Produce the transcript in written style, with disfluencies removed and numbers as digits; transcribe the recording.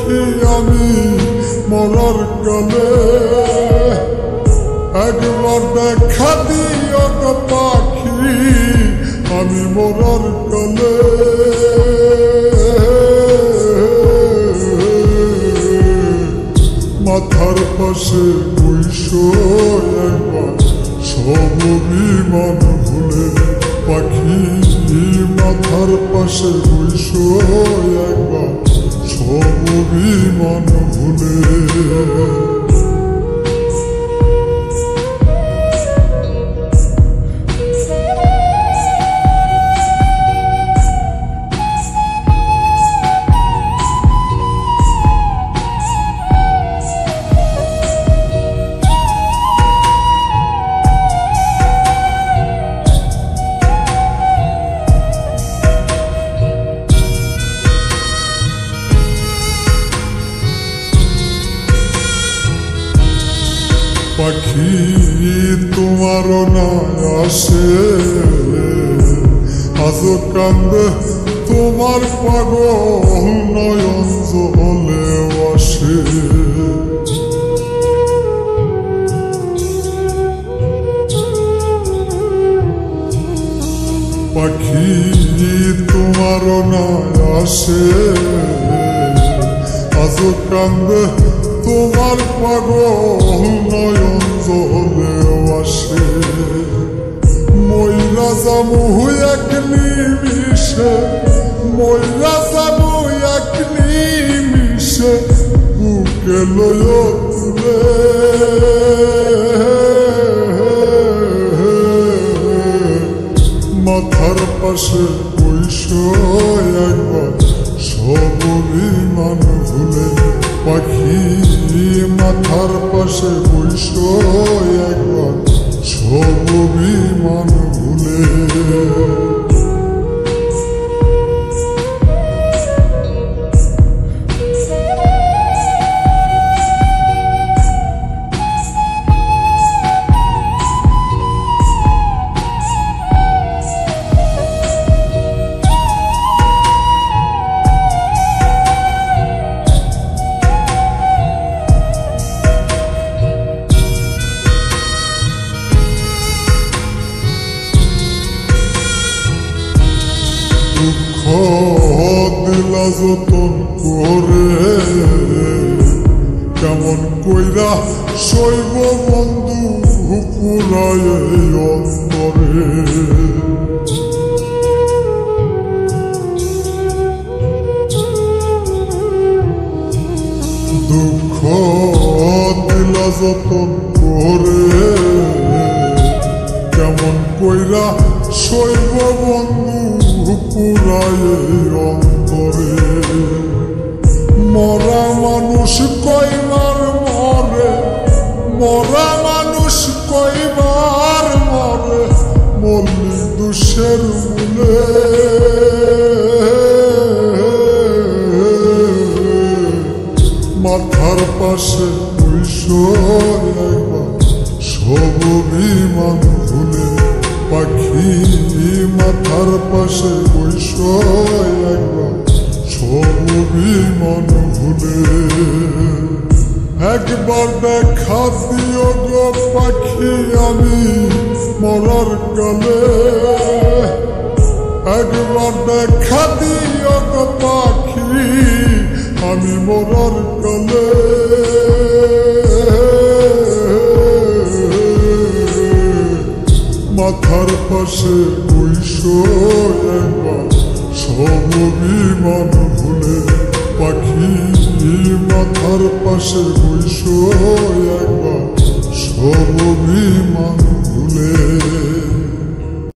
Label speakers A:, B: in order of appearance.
A: পাখি আমি মরার কালে একবার দেখা দিও গো পাখি আমি মরার কালে মাথার পাশে বইসো একবার সব অভিমান ভুলে পাখি মাথার পাশে বইসো একবার সব অভিমান ভুলে পাখি তোমার না আসে আজ কান্দে তোমার পাগল নয়ন জলে আসে পাখি তোমার না আসে আজ কান্দে তোমার পাগল নয়ন জলে আসে মইরা যাবো এক নিমিষে মইরা যাবো এক নিমিষে বুকে লইয়া তুলে মাথার পাশে বইসো একবার সব অভিমান ভুলে পাখি মাথার পাশে বইসো একবার সব অভিমান ভুলে দুঃখ দিলা যতন করে কেমন কইরা শৈব বন্ধু পুরায় অন্তরে দুঃখ দিলা যতন করে কেমন কইরা শৈব বন্ধু পুরায় অন্তরে মরা মানুষ কইবার মরে মরা মানুষ কইবার মরে মল্লি দুষের মূলে মাথার পাশে বইসো একবার সব অভিমান ভুলে পাখি মাথার পাশে বইসো একবার সব অভিমান ভুলে একবার দেখা দিও গো পাখি আমি মরার কালে একবার দেখা দিও গো পাখি আমি মরার কালে মাথার পাশে বইসো একবার সব অভিমান ভুলে পাখি মাথার পাশে বইসো একবার সব অভিমান